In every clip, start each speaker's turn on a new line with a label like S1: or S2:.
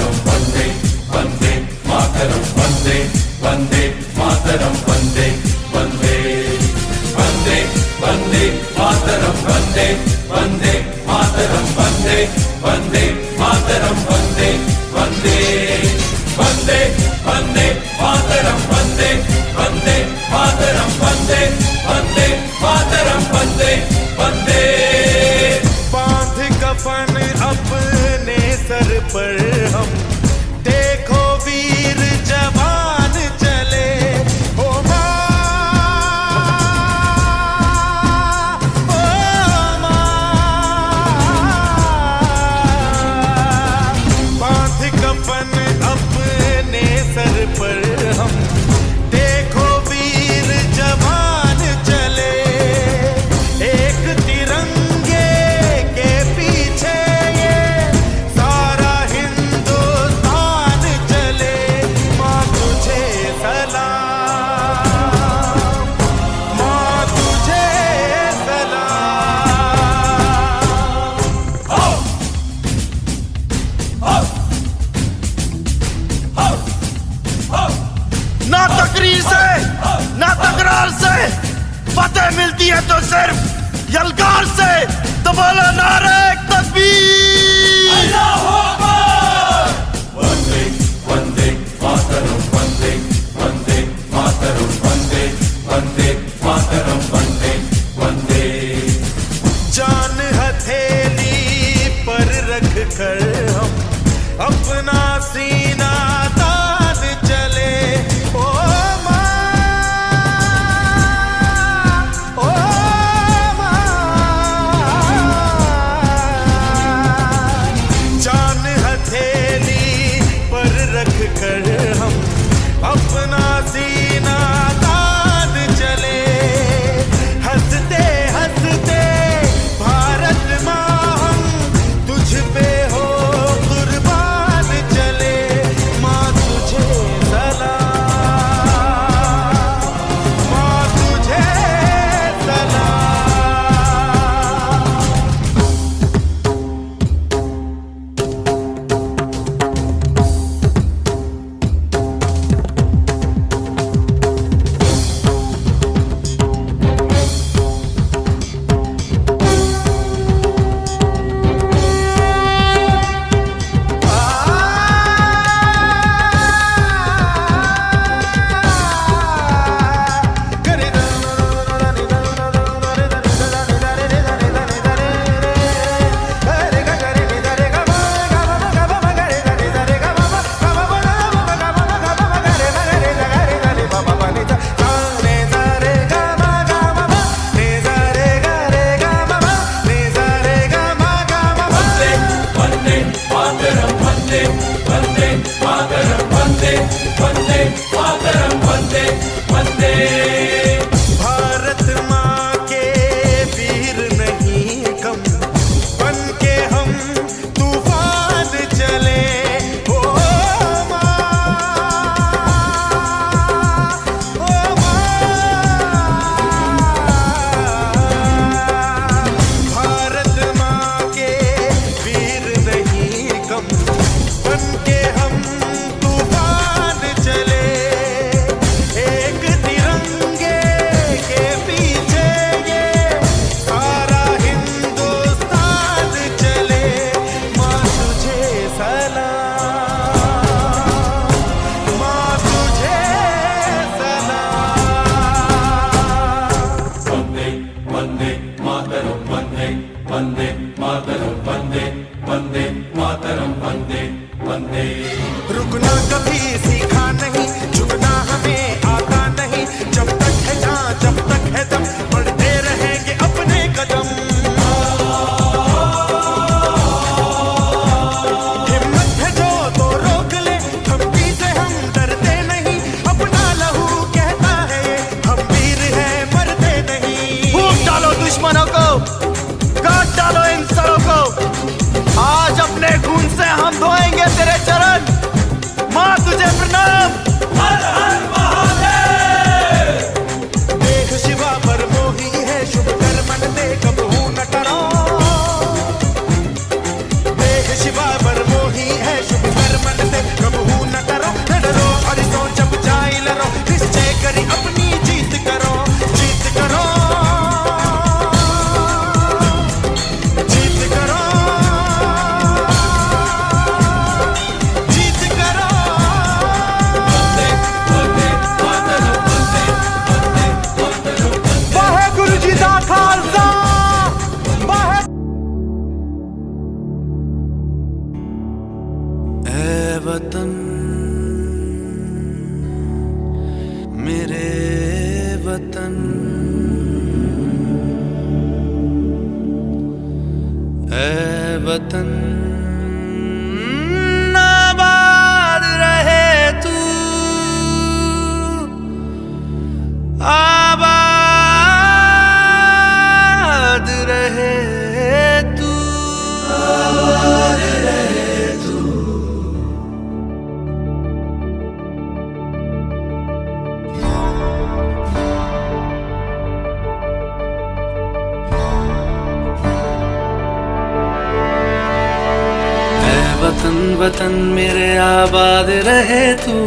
S1: मातरम वंदे वंदे मातरम वंदे वंदे मातरम वंदे वंदे वंदे वंदे मातरम वंदे वंदे मातरम वंदे वंदे मातरम वंदे वंदे वंदे वंदे मातरम वंदे वंदे मातरम वंदे वंदे मातरम वंदे वंदे।
S2: बांध कफन अपने सर पर हम देखो वीर जवान चले, ओ माँ, ओ माँ। बांध कफन अपने सर पर हम देखो वीर जवान चले, एक तिरंगे के पीछे ये सारा हिंदुस्तान चले। माँ तुझे सलाम, माँ तुझे सलाम।
S1: आओ आओ आओ आओ।
S3: ना तकरीर से ना तकरार से फतेह मिलती है तो सिर्फ यलगार से। तो बोलो नारे तकबीर।
S1: अल्लाहू अकबर। वंदे वंदे मातरम वंदे वंदे मातरम वंदे वंदे मातरम वंदे वंदे।
S2: जान हथेली पर रख कर हम अपना सीना तान चले, ओ माँ, ओ माँ। जान हथेली पर रख कर हम अपना सीना तान चले, हंसते हंसते भारत माँ हम तुझ पे हो कुर्बान चले। माँ तुझे सलाम, माँ तुझे भारत माँ के वीर नहीं कम, बन के हम तूफान चले, ओ माँ, ओ माँ। भारत माँ के वीर नहीं कम, बन के हम तूफान चले, एक तिरंगे के पीछे ये सारा हिंदुस्तान चले। माँ तुझे सलाम, माँ तुझे सलाम।
S1: वंदे वंदे मातरम वंदे वंदे मातरम वंदे वंदे मातरम वंदे वंदे।
S2: रुकना कभी सीखा नहीं, झुकना हमें आता नहीं, जब तक है जान जब तक है दम बढ़ते रहेंगे अपने कदम। हिम्मत है जो तो रोक ले, धमकी से हम डरते नहीं, अपना लहू कहता है ये हम वीर हैं मरते नहीं।
S3: फूंक डालो दुश्मनों को, काट डालो इन सरों को, आज अपने खून से हम धोएंगे तेरे चरण। माँ तुझे
S2: वतन मेरे वतन, ऐ वतन आबाद रहे तू, आबाद रहे तू, आबाद रहे तू। वतन वतन मेरे आबाद रहे तू,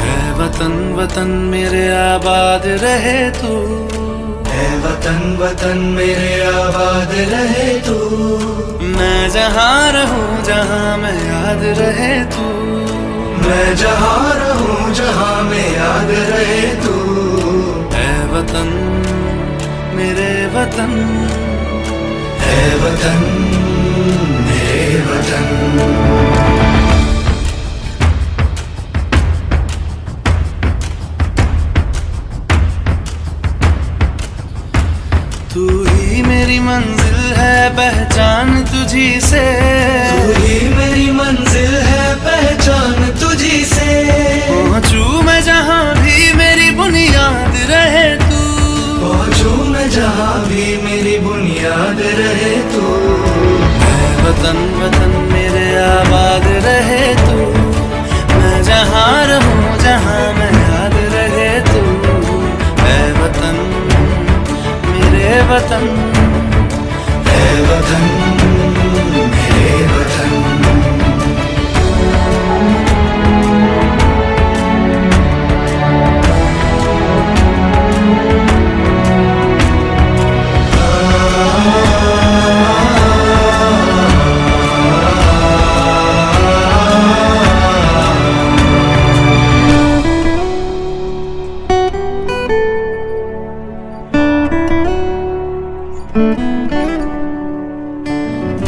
S2: ऐ वतन वतन मेरे आबाद रहे तू, ऐ वतन वतन मेरे आबाद रहे तू। मैं जहाँ रहूं जहाँ मैं याद रहे तू, मैं जहाँ रहूं जहाँ मैं याद रहे तू। ऐ वतन मेरे वतन, ऐ वतन मेरे वतन। तू ही मेरी मंजिल है पहचान तुझी से, तू ही मेरी मंजिल है पहचान तुझी से। पहुंचू मैं जहाँ भी मेरी बुनियाद रहे तू, पहुंचू मैं जहाँ भी मेरी बुनियाद रहे तू। ऐ वतन वतन मेरे आबाद रहे तू, मैं जहाँ रहूं जहाँ मैं याद रहे तू। ऐ वतन मेरे वतन, ऐ वतन मेरे वतन।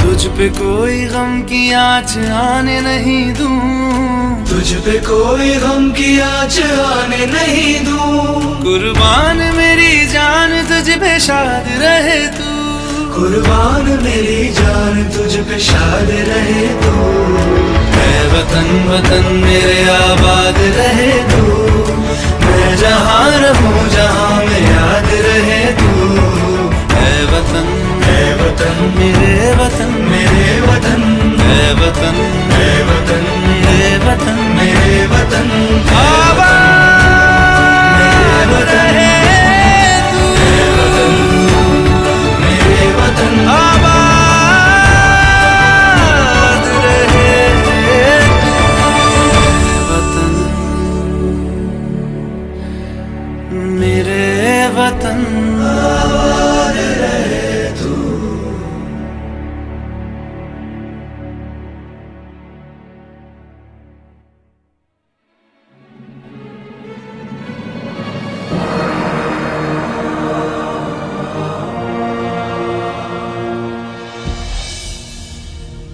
S2: तुझ पे कोई गम की आँच आने नहीं दूं, तुझ पे कोई गम की आँच आने नहीं दूं। कुर्बान मेरी जान तुझ पे शाद रहे तू, कुर्बान मेरी जान तुझ पे शाद रहे तू। ऐ वतन वतन मेरे आबाद रहे तू, मैं जहाँ रहूं जहाँ मैं याद रहे तू। ऐ वतन, ऐ वतन मेरे वतन, मेरे वतन। ऐ वतन, ऐ वतन मेरे वतन, मेरे वतन। आबाद रहे तू, ऐ वतन मेरे वतन। आबाद रहे तू, वतन मेरे वतन। आबाद रहे तू।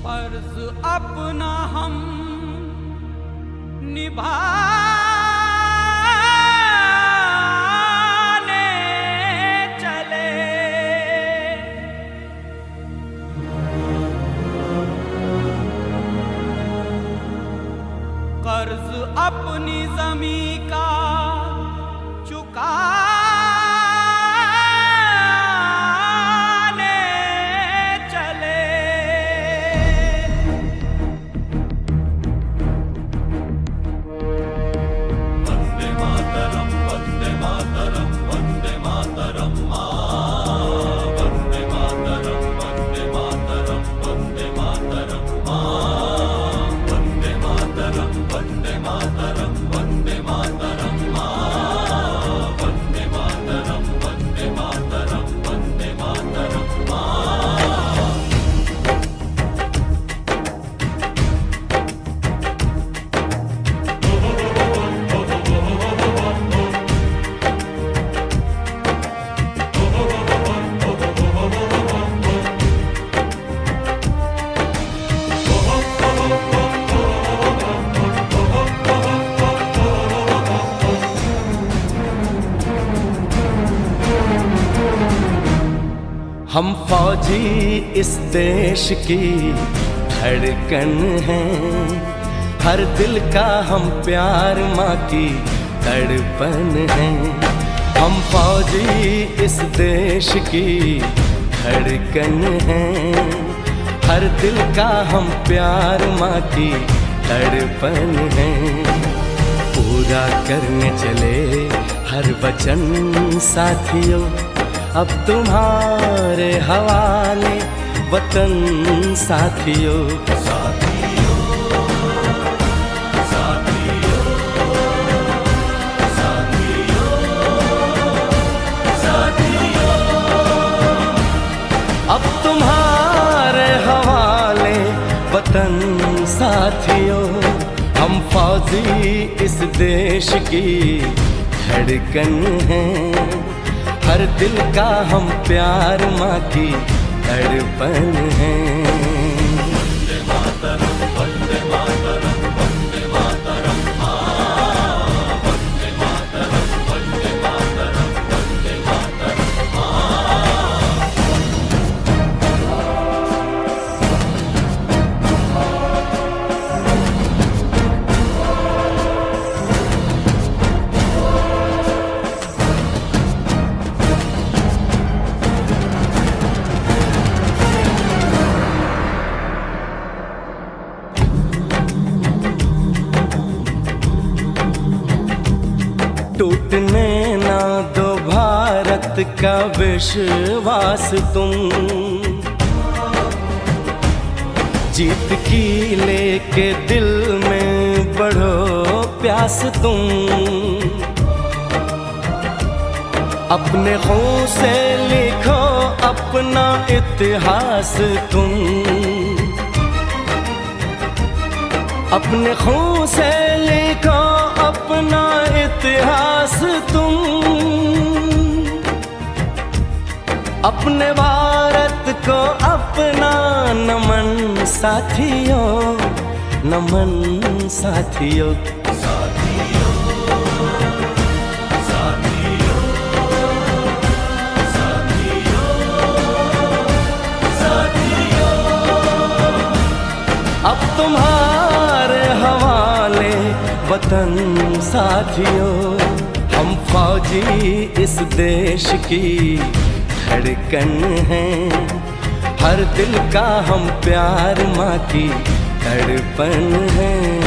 S4: फर्ज अपना हम निभाने चले, कर्ज अपनी ज़मीं का चुकाने चले।
S1: वंदे मातरम, वंदे मातरम, वंदे मातरम मां। वंदे मातरम, वंदे मातरम, वंदे मातरम मां। वंदे मातरम, वंदे मातरम, वंदे मातरम।
S5: हम फौजी इस देश की धड़कन हैं, हर दिल का हम प्यार माँ की तड़पन हैं। हम फौजी इस देश की धड़कन हैं, हर दिल का हम प्यार माँ की तड़पन हैं। पूरा करने चले हर वचन साथियों, अब तुम्हारे हवाले वतन साथियों। अब तुम्हारे हवाले वतन साथियों। हम फौजी इस देश की धड़कन हैं, हर दिल का हम प्यार माँ की तड़पन हैं।
S1: वंदे मातरम वंदे मातरम वंदे मातरम वंदे मातरम वंदे मातरम वंदे मातरम।
S5: टूटने ना दो भारत का विश्वास तुम, जीत की लेके दिल में बढ़ो प्यास तुम। अपने खून से लिखो अपना इतिहास तुम, अपने खून से लिखो अपना इतिहास तुम। अपने भारत को अपना नमन साथियों, नमन साथियों। अब तुम्हारे हवाले वतन साथियों। हम फौजी इस देश की धड़कन हैं, हर दिल का हम प्यार माँ की तड़पन हैं।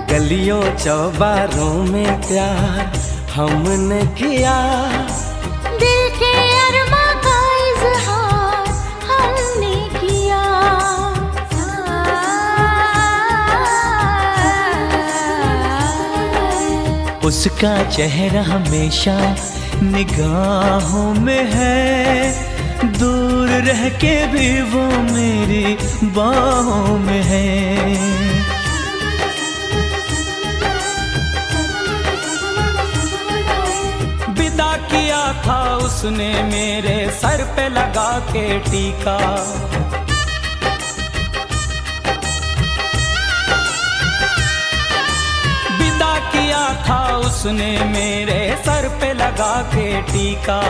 S5: गलियों चौबारों में प्यार हमने किया,
S6: दिल के अरमा का इजहार हमने किया।
S2: उसका चेहरा हमेशा निगाहों में है, दूर रह के भी वो मेरी बाहों में है।
S4: किया था उसने मेरे सर पे लगा के टीका, विदा किया था उसने मेरे सर पे लगा के टीका।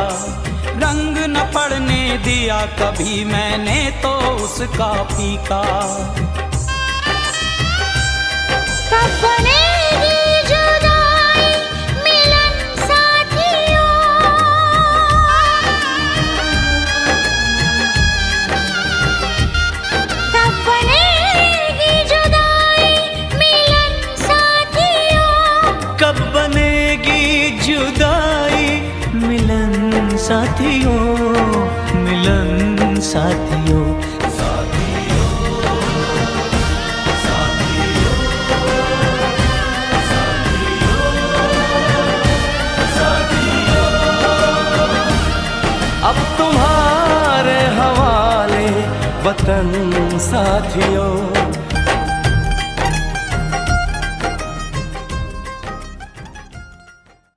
S4: रंग न पड़ने दिया कभी मैंने तो उसका फीका।
S6: कब बनेगी जुदाई मिलन साथियों, कब बनेगी जुदाई मिलन साथियों।
S2: कब बनेगी जुदाई मिलन साथियों, मिलन साथियों।
S1: साथियों साथियों
S5: वतन साथियों।